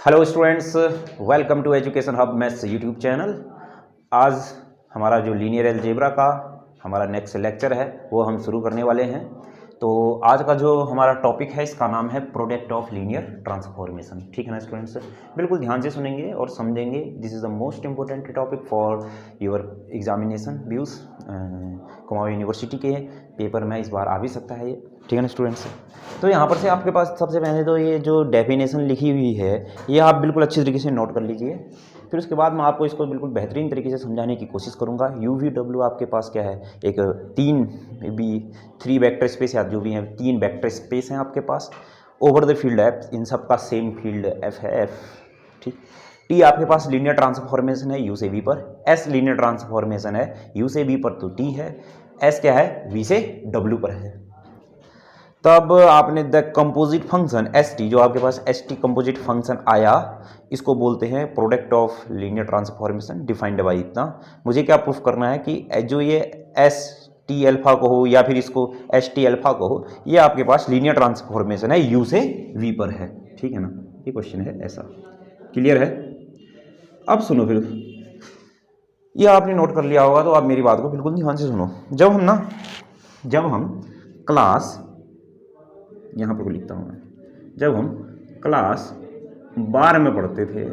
Hello students, welcome to education hub maths YouTube channel. आज हमारा जो लीनियर अलजेब्रा का हमारा नेक्स्ट लेक्चर है वो हम शुरू करने वाले हैं। तो आज का जो हमारा टॉपिक है इसका नाम है प्रोडक्ट ऑफ लीनियर ट्रांसफॉर्मेशन। ठीक है ना स्टूडेंट्स, बिल्कुल ध्यान से सुनेंगे और समझेंगे। This is the most important topic for your examination views. Kumaon university के पेपर में इस बार आ भी सकता है ये। ठीक है ना स्टूडेंट्स। तो यहाँ पर से आपके पास सबसे पहले तो ये जो डेफिनेशन लिखी हुई है ये आप बिल्कुल अच्छी तरीके से नोट कर लीजिए। फिर उसके बाद मैं आपको इसको बिल्कुल बेहतरीन तरीके से समझाने की कोशिश करूँगा। UVW आपके पास क्या है, एक थ्री वेक्टर स्पेस या जो भी हैं 3 वेक्टर स्पेस हैं आपके पास। ओवर द फील्ड एफ, इन सब का सेम फील्ड एफ है एफ। ठीक। टी आपके पास लीनियर ट्रांसफॉर्मेशन है U से V पर। S लीनियर ट्रांसफॉर्मेशन है U से V पर, तो T है। S क्या है, V से W पर है। तब आपने द कंपोजिट फंक्शन ST, जो आपके पास ST कंपोजिट फंक्शन आया, इसको बोलते हैं product of linear transformation defined by इतना। मुझे क्या प्रूफ करना है कि जो ये ST अल्फा को हो या फिर इसको ST अल्फा को हो, ये आपके पास लीनियर ट्रांसफॉर्मेशन है U से V पर है। ठीक है ना, ये क्वेश्चन है ऐसा। क्लियर है? अब सुनो, फिर ये आपने नोट कर लिया होगा तो आप मेरी बात को बिल्कुल ध्यान से सुनो। जब हम क्लास, यहाँ पर लिखता हूँ मैं, जब हम क्लास 12 में पढ़ते थे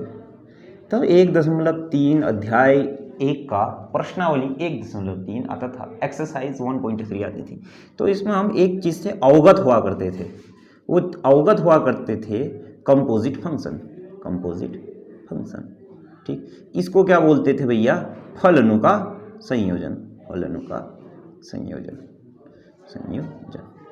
तब 1.3 अध्याय 1 का प्रश्नावली 1.3 आता था, एक्सरसाइज 1.3 आती थी। तो इसमें हम एक चीज़ से अवगत हुआ करते थे, वो अवगत हुआ करते थे कंपोजिट फंक्शन। ठीक, इसको क्या बोलते थे भैया, फलनों का संयोजन।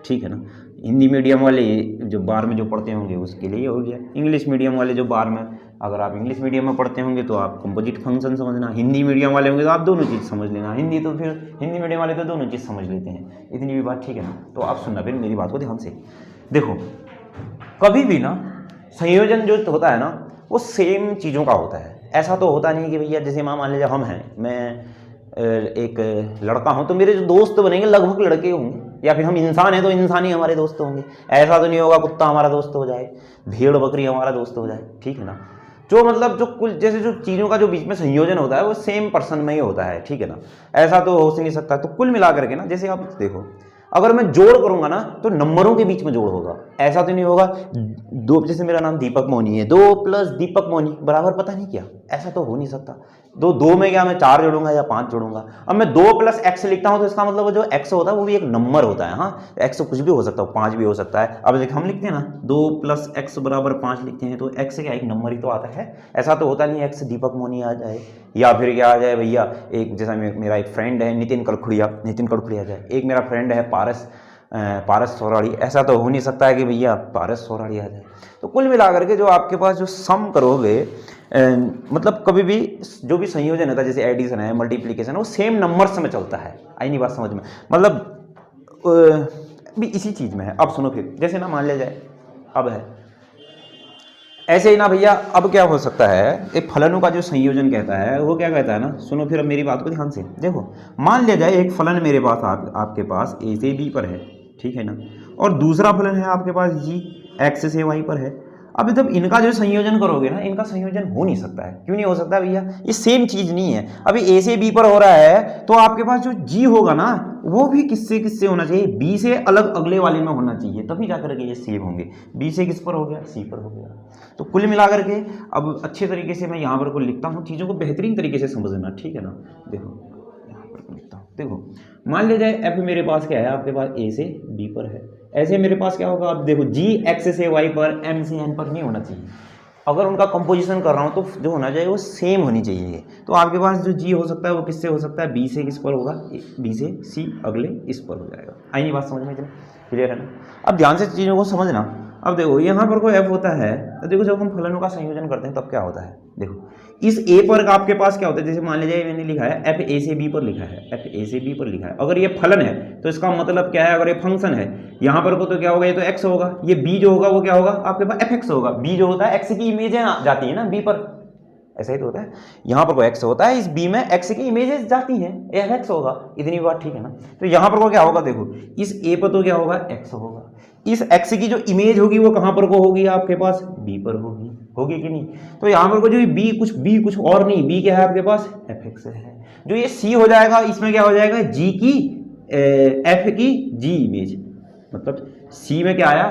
ठीक है ना। हिंदी मीडियम वाले जो 12 में जो पढ़ते होंगे उसके लिए हो गया। इंग्लिश मीडियम वाले जो 12 में, अगर आप इंग्लिश मीडियम में पढ़ते होंगे तो आप कंपोजिट फंक्शन समझना। हिंदी मीडियम वाले होंगे तो आप दोनों चीज़ समझ लेना। हिंदी मीडियम वाले तो दोनों चीज़ समझ लेते हैं, इतनी भी बात। ठीक है ना। तो आप सुनना फिर मेरी बात को ध्यान से। देखो, कभी भी ना संयोजन जो होता है ना वो सेम चीज़ों का होता है। ऐसा तो होता नहीं कि भैया जैसे मान लीजिए हम हैं, मैं एक लड़का हूं तो मेरे जो दोस्त बनेंगे लगभग लड़के होंगे, या फिर हम इंसान हैं तो इंसान ही हमारे दोस्त होंगे। ऐसा तो नहीं होगा कुत्ता हमारा दोस्त हो जाए, भेड़ बकरी हमारा दोस्त हो जाए। ठीक है ना। जो मतलब जो कुल जैसे जो चीज़ों का जो बीच में संयोजन होता है वो सेम पर्सन में ही होता है। ठीक है ना, ऐसा तो हो नहीं सकता। तो कुल मिलाकर के ना, जैसे आप देखो, अगर मैं जोड़ करूंगा ना तो नंबरों के बीच में जोड़ होगा। ऐसा तो नहीं होगा दो, जैसे मेरा नाम दीपक मोनी है, 2 प्लस दीपक मोनी बराबर पता नहीं क्या, ऐसा तो हो नहीं सकता। दो में क्या मैं 4 जोड़ूंगा या 5 जोड़ूंगा। अब मैं 2 प्लस x लिखता हूं तो इसका मतलब वो जो x होता है वो भी एक नंबर होता है। हाँ, x कुछ भी हो सकता है, 5 भी हो सकता है। अब देखिए हम लिखते हैं ना 2 प्लस x बराबर 5 लिखते हैं, तो x क्या एक नंबर ही तो आता है। ऐसा तो होता नहीं x दीपक मोनी आ जाए, या फिर क्या आ जाए भैया, एक जैसा मेरा एक फ्रेंड है नितिन कड़खुड़िया आ जाए, एक मेरा फ्रेंड है पारस सोराड़ी। ऐसा तो हो नहीं सकता है कि भैया पारस सोराड़ी आ जाए। तो कुल मिलाकर के जो आपके पास जो सम करोगे, मतलब कभी भी जो भी संयोजन होता है, जैसे एडिशन है, मल्टीप्लिकेशन है, वो सेम नंबर्स में चलता है। आई नहीं बात समझ में? मतलब भी इसी चीज़ में है। अब सुनो फिर, जैसे ना मान लिया जाए, अब है ऐसे ही ना भैया, अब क्या हो सकता है, एक फलनों का जो संयोजन कहता है वो क्या कहता है ना, सुनो फिर अब मेरी बात को ध्यान से देखो। मान लिया जाए एक फलन मेरे पास आपके पास A से B पर है, ठीक है ना, और दूसरा फलन है आपके पास G X से Y पर है। अब जब इनका जो संयोजन करोगे ना, इनका संयोजन हो नहीं सकता है। क्यों नहीं हो सकता भैया, ये सेम चीज नहीं है। अभी A से B पर हो रहा है तो आपके पास जो G होगा ना वो भी किससे होना चाहिए, B से अलग अगले वाले में होना चाहिए, तभी जाकर के ये सेम होंगे। B से किस पर हो गया, C पर हो गया। तो कुल मिलाकर के अब अच्छे तरीके से मैं यहाँ पर को लिखता हूँ, चीज़ों को बेहतरीन तरीके से समझना। ठीक है ना। देखो यहाँ पर लिखता हूँ, देखो मान लिया जाए F मेरे पास क्या है, आपके पास A से B पर है। ऐसे मेरे पास क्या होगा, अब देखो G X से Y पर, M से N पर नहीं होना चाहिए। अगर उनका कंपोजिशन कर रहा हूँ तो जो होना चाहिए वो सेम होनी चाहिए। तो आपके पास जो G हो सकता है वो किससे हो सकता है, B से किस पर होगा, B से C अगले इस पर हो जाएगा। आई नहीं बात समझ में? क्लियर है ना। अब ध्यान से चीज़ों को समझना। अब देखो यहाँ पर कोई F होता है, तो देखो जब हम फलनों का संयोजन करते हैं तब क्या होता है, देखो इस A पर आपके पास क्या होता है, जैसे मान लीजिए मैंने लिखा है F A से B पर लिखा है, F A से B पर लिखा है। अगर ये फलन है तो इसका मतलब क्या है, अगर ये फंक्शन है यहाँ पर को तो क्या होगा, ये तो x होगा, ये b जो होगा वो क्या होगा, आपके पास fx होगा। b जो होता है x की इमेजें जाती है ना b पर, ऐसा ही तो होता है। यहाँ पर कोई x होता है, इस b में x की इमेजेस जाती हैं, fx होगा। इतनी बात ठीक है ना। तो यहाँ पर को क्या होगा, देखो इस a पर तो क्या होगा, x होगा, इस एक्स की जो इमेज होगी वो कहाँ पर को होगी आपके पास, बी पर होगी, होगी कि नहीं। तो यहाँ पर को जो बी कुछ और नहीं, बी क्या है आपके पास, एफ एक्स है। जो ये सी हो जाएगा इसमें क्या हो जाएगा, जी की एफ की जी इमेज, मतलब सी में क्या आया,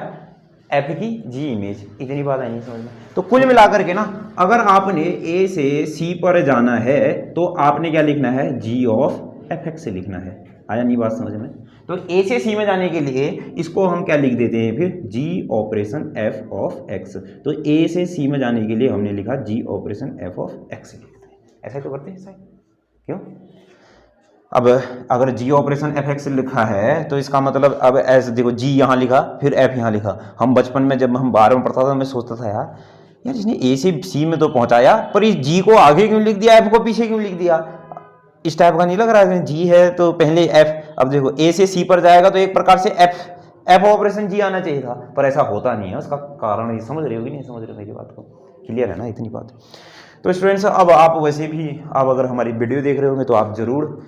एफ की जी इमेज। इतनी बात आई नहीं समझ में। तो कुल मिलाकर के ना, अगर आपने ए से सी पर जाना है तो आपने क्या लिखना है, जी ऑफ एफ एक्स से लिखना है। आया नहीं बात समझ में। तो ए से सी में जाने के लिए इसको हम क्या लिख देते हैं फिर, जी ऑपरेशन एफ ऑफ एक्स। तो ए से सी में जाने के लिए हमने लिखा जी ऑपरेशन एफ ऑफ एक्स लिखते हैं। ऐसा तो करते हैं ऐसा, क्यों। अब अगर जी ऑपरेशन एफ एक्स लिखा है तो इसका मतलब अब ऐसे देखो, जी यहाँ लिखा फिर एफ यहाँ लिखा। हम बचपन में जब हम 12 में पढ़ता था मैं सोचता था यार इसने ए से सी में तो पहुंचाया पर इस जी को आगे क्यों लिख दिया, एफ को पीछे क्यों लिख दिया। इस टाइप का नहीं लग रहा है, जी है तो पहले एफ। अब देखो ए से सी पर जाएगा तो एक प्रकार से एफ ऑपरेशन जी आना चाहिए था, पर ऐसा होता नहीं है। उसका कारण ये समझ रहे हो कि नहीं समझ रहे हो मेरी बात को, क्लियर है ना इतनी बात। तो स्टूडेंट्स अब आप वैसे भी आप अगर हमारी वीडियो देख रहे होंगे तो आप जरूर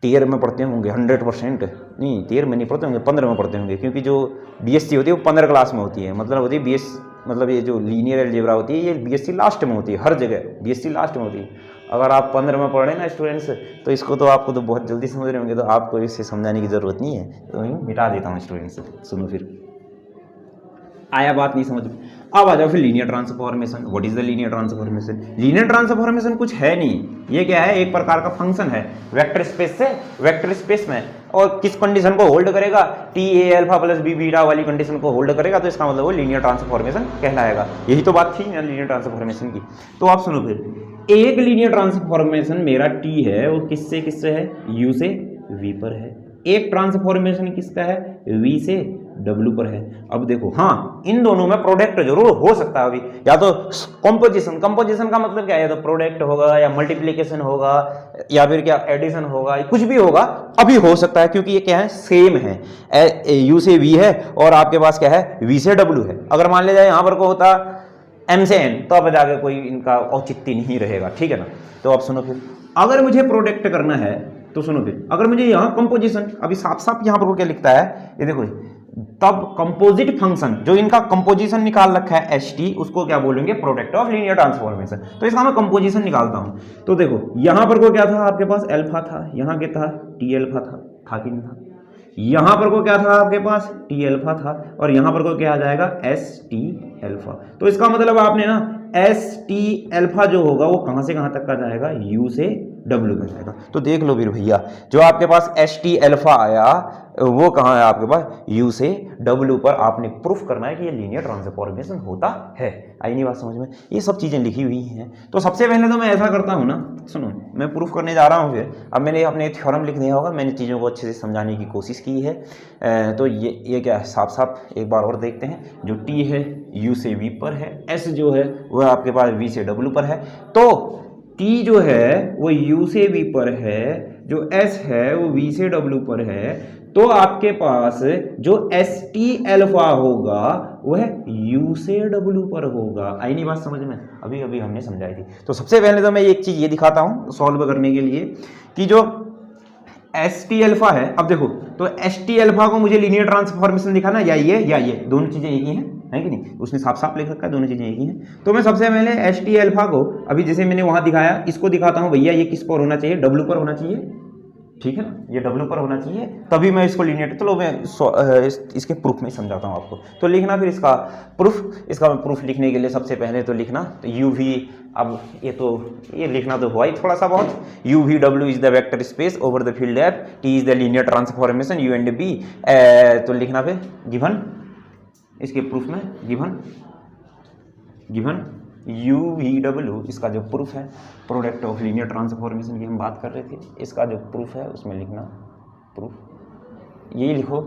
टीयर में पढ़ते होंगे 100%, नहीं टीयर में नहीं पढ़ते होंगे, 15 में पढ़ते होंगे, क्योंकि जो बीएससी होती है वो 15 क्लास में होती है। मतलब होती है बीएस, मतलब ये जो लीनियर अलजेब्रा होती है ये बीएससी लास्ट में होती है, हर जगह बीएससी लास्ट में होती है। अगर आप 15 में पढ़ रहे हैं ना स्टूडेंट्स, तो इसको तो आपको तो बहुत जल्दी समझ रहे होंगे, तो आपको इसे समझाने की ज़रूरत नहीं है, तो मिटा देता हूँ स्टूडेंट्स। सुनो फिर, आया बात नहीं समझ में। अब आ जाओ फिर linear transformation. What is the linear transformation. Linear transformation कुछ है नहीं, ये क्या है, एक प्रकार का फंक्शन है वेक्टर स्पेस से वेक्टर स्पेस में, और किस कंडीशन को होल्ड करेगा, टी ए अल्फा प्लस बी बीटा वाली कंडीशन को होल्ड करेगा, तो इसका मतलब वो लीनियर ट्रांसफॉर्मेशन कहलाएगा। यही तो बात थी ना लीनियर ट्रांसफॉर्मेशन की। तो आप सुनो फिर, एक लीनियर ट्रांसफॉर्मेशन मेरा टी है वो किससे किससे है, यू से वी पर है। एक ट्रांसफॉर्मेशन किसका है, वी से डब्ल्यू पर है। अब देखो हाँ, इन दोनों में प्रोडक्ट जरूर हो सकता है अभी, या तो कंपोजिशन, कंपोजिशन का मतलब क्या है, तो प्रोडक्ट होगा या मल्टीप्लिकेशन होगा या फिर क्या एडिशन होगा, कुछ भी होगा अभी हो सकता है, क्योंकि ये क्या है, सेम है, यू से वी है और आपके पास क्या है, वी से डब्ल्यू है। अगर मान लिया जाए यहाँ पर को होता एम से एन, तो अब जाके कोई इनका औचित्य नहीं रहेगा, ठीक है ना। तो अब सुनो फिर, अगर मुझे प्रोडक्ट करना है तो सुनो फिर, अगर मुझे यहाँ कंपोजिशन, अभी साफ साफ यहाँ पर क्या लिखता है, ये देखो, तब कंपोजिट फंक्शन जो इनका कंपोजिशन निकाल रखा है एच टी, उसको क्या बोलेंगे, प्रोडक्ट ऑफ लीनियर ट्रांसफॉर्मेशन। तो इसका मैं कंपोजिशन निकालता हूं। तो देखो यहां पर को क्या था, आपके पास अल्फा था, यहां क्या था, टी अल्फा था कि नहीं था। यहां पर को क्या था, आपके पास टी अल्फा था, और यहां पर को क्या आ जाएगा, एस टी अल्फा। तो इसका मतलब आपने ना एस टी अल्फा जो होगा वो कहां से कहां तक का जाएगा, यू से डब्ल्यू में जाएगा। तो देख लो फिर भैया, जो आपके पास एच टी अल्फा आया वो कहाँ है आपके पास, यू से डब्ल्यू पर। आपने प्रूफ करना है कि ये लीनियर ट्रांसफॉर्मेशन होता है। आई नहीं बात समझ में, ये सब चीजें लिखी हुई हैं। तो सबसे पहले तो मैं ऐसा करता हूँ ना, सुनो मैं प्रूफ करने जा रहा हूँ। फिर अब मैंने अपने थ्योरम लिख दिया होगा, मैंने चीज़ों को अच्छे से समझाने की कोशिश की है। तो ये क्या है, साफ साफ एक बार और देखते हैं। जो टी है यू से वी पर है, एस जो है वह आपके पास वी से डब्ल्यू पर है। तो टी जो है वो यू से वी पर है, जो एस है वो वी से डब्ल्यू पर है। तो आपके पास जो एस टी अल्फा होगा वह यू से डब्ल्यू पर होगा। आई नहीं बात समझ में, अभी अभी हमने समझाई थी। तो सबसे पहले तो मैं एक चीज ये दिखाता हूं सॉल्व करने के लिए कि जो एस टी अल्फा है, अब देखो तो एस टी अल्फा को मुझे लीनियर ट्रांसफॉर्मेशन दिखाना, या ये दोनों चीजें एक ही हैं, है कि नहीं। उसने साफ साफ लिख रखा है दोनों चीजें एक ही हैं। तो मैं सबसे पहले एस टी अल्फा को, अभी जैसे मैंने वहां दिखाया, इसको दिखाता हूं भैया, ये किस पर होना चाहिए, डब्ल्यू पर होना चाहिए, ठीक है ना, ये डब्ल्यू पर होना चाहिए, तभी मैं इसको लीनियर। चलो मैं इसके प्रूफ में समझाता हूँ आपको। तो लिखना फिर इसका प्रूफ लिखने के लिए सबसे पहले तो लिखना तो यू वी, अब ये लिखना तो हुआ ही थोड़ा सा बहुत। U V W is the vector space over the field F, T is the linear transformation U and V. तो लिखना फिर गिवन, इसके प्रूफ में गिवन यू वी डब्ल्यू, इसका जो प्रूफ है प्रोडक्ट ऑफ लीनियर ट्रांसफॉर्मेशन की हम बात कर रहे थे, इसका जो प्रूफ है उसमें लिखना प्रूफ, यही लिखो,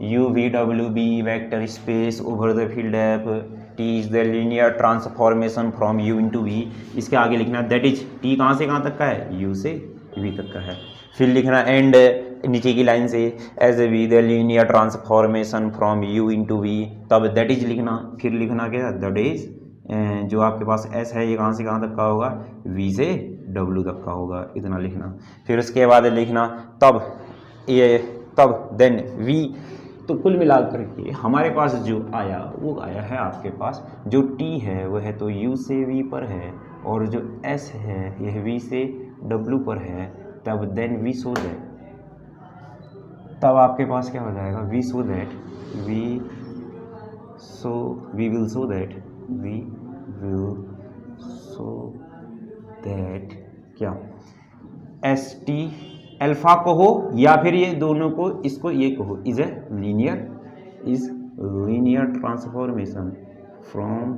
U V W be vector space over the field F, T is the linear transformation from U into V. इसके आगे लिखना दैट इज, टी कहाँ से कहाँ तक का है, यू से वी तक का है। फिर लिखना एंड नीचे की लाइन से as V the linear transformation from U into V, तब दैट इज लिखना। फिर लिखना क्या, दैट इज जो आपके पास एस है ये कहाँ से कहाँ तक का होगा, वी से डब्ल्यू तक का होगा, इतना लिखना। फिर उसके बाद लिखना तब देन वी तो कुल मिलाकर के हमारे पास जो आया वो आया है आपके पास जो t है वह है तो u से v पर है, और जो s है यह v से w पर है। तब देन वी सो दैट, तब आपके पास क्या हो जाएगा, वी विल सो दैट क्या एस टी अल्फा कहो या फिर ये दोनों को इसको ये कहो, is linear transformation from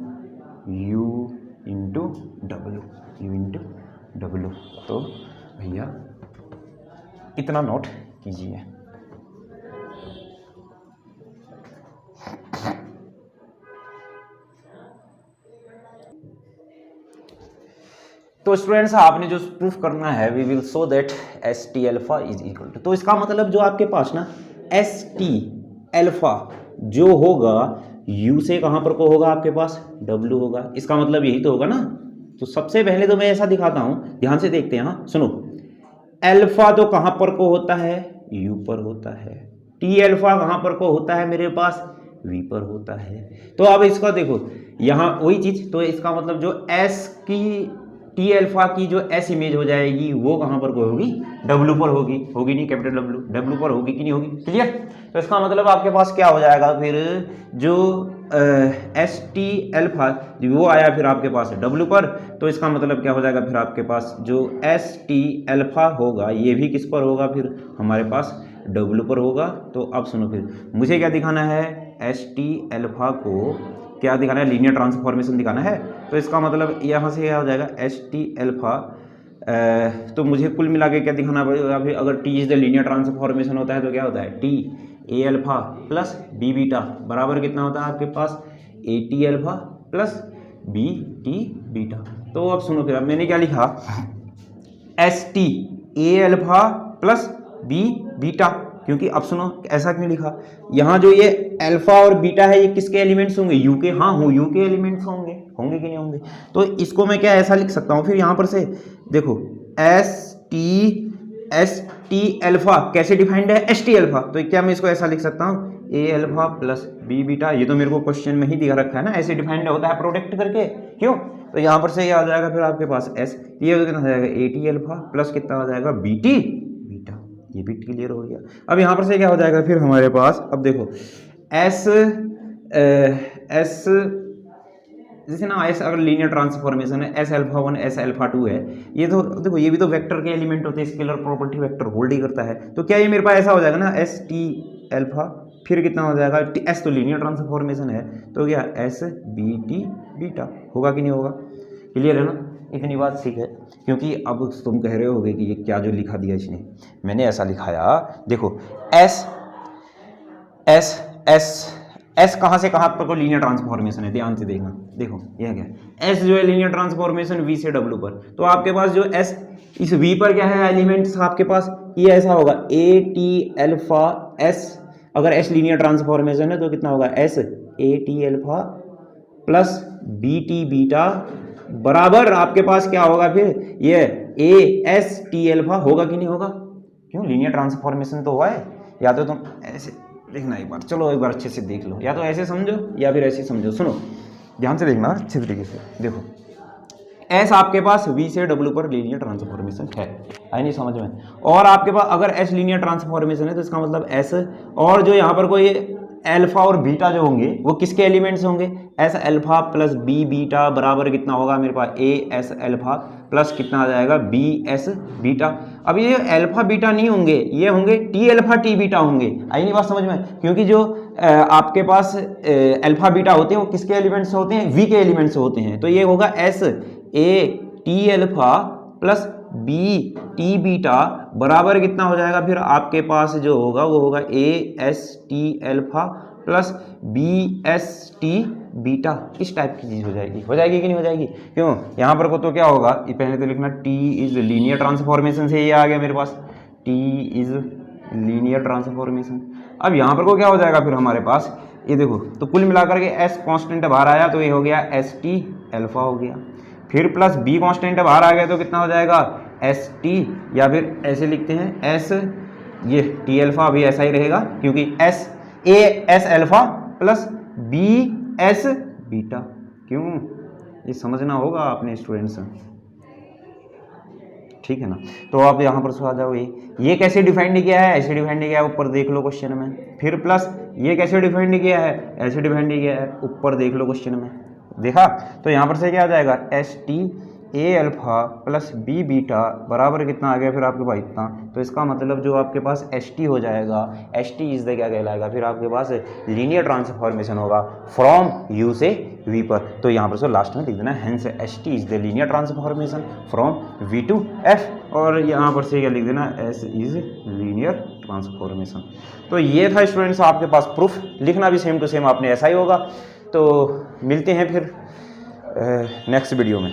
u into W. तो भैया इतना नोट कीजिए। तो स्टूडेंट्स आपने जो प्रूफ करना है we will show that S T alpha is equal to, तो इसका मतलब जो आपके पास ना एस टी अल्फा जो होगा u से कहाँ पर को होगा आपके पास w होगा, इसका मतलब यही तो होगा ना। तो सबसे पहले तो मैं ऐसा दिखाता हूँ, ध्यान से देखते हैं। हाँ सुनो, अल्फा तो कहाँ पर को होता है, u पर होता है। टी अल्फा कहाँ पर को होता है मेरे पास, v पर होता है। तो अब इसका देखो यहाँ वही चीज, तो इसका मतलब जो s की टी अल्फा की जो एस इमेज हो जाएगी वो कहाँ पर को होगी, डब्ल्यू पर होगी नहीं, कैपिटल डब्ल्यू पर होगी कि नहीं होगी, क्लियर। तो इसका मतलब आपके पास क्या हो जाएगा फिर, जो एस टी अल्फा वो आया फिर आपके पास डब्ल्यू पर, तो इसका मतलब क्या हो जाएगा फिर आपके पास जो एस टी अल्फा होगा ये भी किस पर होगा, फिर हमारे पास डब्ल्यू पर होगा। तो अब सुनो फिर मुझे क्या दिखाना है, एस टी अल्फा को क्या दिखाना है, लीनियर ट्रांसफॉर्मेशन दिखाना है। तो इसका मतलब यहाँ से क्या हो जाएगा एस टी अल्फा, तो मुझे कुल मिला के क्या दिखाना पड़ेगा फिर, अगर T is the linear transformation होता है तो क्या होता है टी ए अल्फा प्लस बी बीटा बराबर कितना होता है आपके पास A T alpha plus B T beta. तो अब सुनो फिर, अब मैंने क्या लिखा, एस टी ए अल्फा प्लस बी बीटा, क्योंकि अब सुनो ऐसा क्यों लिखा, यहाँ जो ये अल्फा और बीटा है ये किसके एलिमेंट्स होंगे, यू के। हाँ हो यू के एलिमेंट्स होंगे कि नहीं होंगे। तो इसको मैं क्या ऐसा लिख सकता हूँ फिर, यहाँ पर से देखो एस टी अल्फा कैसे डिफाइंड है, एस टी अल्फा, तो क्या मैं इसको ऐसा लिख सकता हूँ ए अल्फा प्लस बी बीटा। ये तो मेरे को क्वेश्चन में ही दिखा रखा है ना, ऐसे डिफाइंड होता है प्रोडक्ट करके, क्यों। तो यहाँ पर से ये आ जाएगा फिर आपके पास एस, ये कितना हो जाएगा ए टी अल्फा प्लस कितना हो जाएगा बी टी बीटा, ये भी क्लियर हो गया। अब यहाँ पर से क्या हो जाएगा फिर हमारे पास, अब देखो एस जैसे ना एस अगर लीनियर ट्रांसफॉर्मेशन है, एस अल्फा 1 एस अल्फा 2 है, ये तो देखो ये भी तो वेक्टर के एलिमेंट होते हैं, स्केलर प्रॉपर्टी वेक्टर होल्ड ही करता है। तो क्या ये मेरे पास ऐसा हो जाएगा ना एस टी अल्फा फिर कितना हो जाएगा, एस तो लीनियर ट्रांसफॉर्मेशन है तो क्या एस बी टी बीटा होगा कि नहीं होगा, क्लियर है ना। इतनी बात ठीक है, क्योंकि अब तुम कह रहे होगे कि ये क्या जो लिखा दिया इसने, मैंने ऐसा लिखाया देखो एस एस एस एस कहाँ से कहाँ पर को लीनियर ट्रांसफॉर्मेशन है, ध्यान से देखना। देखो यह क्या है, एस जो है लीनियर ट्रांसफॉर्मेशन वी से डब्ल्यू पर, तो आपके पास जो एस इस वी पर क्या है एलिमेंट्स आपके पास, ये ऐसा होगा ए टी अल्फा एस, अगर एस लीनियर ट्रांसफॉर्मेशन है तो कितना होगा S a T alpha plus B T beta बराबर आपके पास क्या होगा फिर ये ए एस टी अल्फा होगा कि नहीं होगा, क्यों लीनियर ट्रांसफॉर्मेशन तो हुआ है। या तो तुम ऐसे देखना एक बार, चलो एक बार अच्छे से देख लो, या तो ऐसे समझो या फिर ऐसे समझो। सुनो ध्यान से देखना अच्छे तरीके से, देखो एस आपके पास वी से डब्ल्यू पर लीनियर ट्रांसफॉर्मेशन है, आई नहीं समझ में। और आपके पास अगर एस लीनियर ट्रांसफॉर्मेशन है तो इसका मतलब एस, और जो यहाँ पर कोई अल्फा और बीटा जो होंगे वो किसके एलिमेंट्स होंगे, S alpha plus B beta बराबर कितना होगा मेरे पास ए एस अल्फा प्लस कितना आ जाएगा बी एस बीटा। अब ये अल्फा बीटा नहीं होंगे, ये होंगे टी अल्फा टी बीटा होंगे, आई नहीं बात समझ में। क्योंकि जो आपके पास अल्फा बीटा होते हैं वो किसके एलिमेंट्स होते हैं, वी के एलिमेंट्स होते हैं। तो ये होगा S a T alpha plus B T beta बराबर कितना हो जाएगा फिर आपके पास जो होगा वो होगा a S T alpha plus b S T beta. इस टाइप की चीज हो जाएगी कि नहीं हो जाएगी, क्यों यहाँ पर को तो क्या होगा, ये पहले तो लिखना टी इज लीनियर ट्रांसफॉर्मेशन से ये आ गया मेरे पास, टी इज लीनियर ट्रांसफॉर्मेशन। अब यहाँ पर को क्या हो जाएगा फिर हमारे पास, ये देखो तो कुल मिलाकर के एस कांस्टेंट बाहर आया तो ये हो गया एस टी अल्फा हो गया, फिर प्लस बी कांस्टेंट बाहर आ गया तो कितना हो जाएगा एस टी, या फिर ऐसे लिखते हैं एस, ये टी अल्फा अभी ऐसा ही रहेगा क्योंकि S a S alpha plus b S beta. क्यों, ये समझना होगा आपने स्टूडेंट्स, ठीक है ना। तो आप यहाँ पर आ जाओ, ये कैसे डिफाइंड किया है, ऐसे डिफाइंड किया है, ऊपर देख लो क्वेश्चन में। फिर प्लस ये कैसे डिफाइंड किया है, ऐसे डिफाइंड किया है, ऊपर देख लो क्वेश्चन में। देखा, तो यहाँ पर से क्या आ जाएगा, एस टी ए अल्फा प्लस बी बीटा बराबर कितना आ गया फिर आपके पास इतना। तो इसका मतलब जो आपके पास एस टी हो जाएगा, एस टी इज द क्या कहलाएगा, फिर आपके पास लीनियर ट्रांसफॉर्मेशन होगा फ्रॉम यू से वी पर। तो यहाँ पर से लास्ट में लिख देना hence S T is the linear transformation from V to F, और यहाँ पर से क्या लिख देना, एस इज लीनियर ट्रांसफॉर्मेशन। तो ये था स्टूडेंट्स आपके पास प्रूफ, लिखना भी सेम टू सेम आपने ऐसा ही होगा। तो मिलते हैं फिर नेक्स्ट वीडियो में।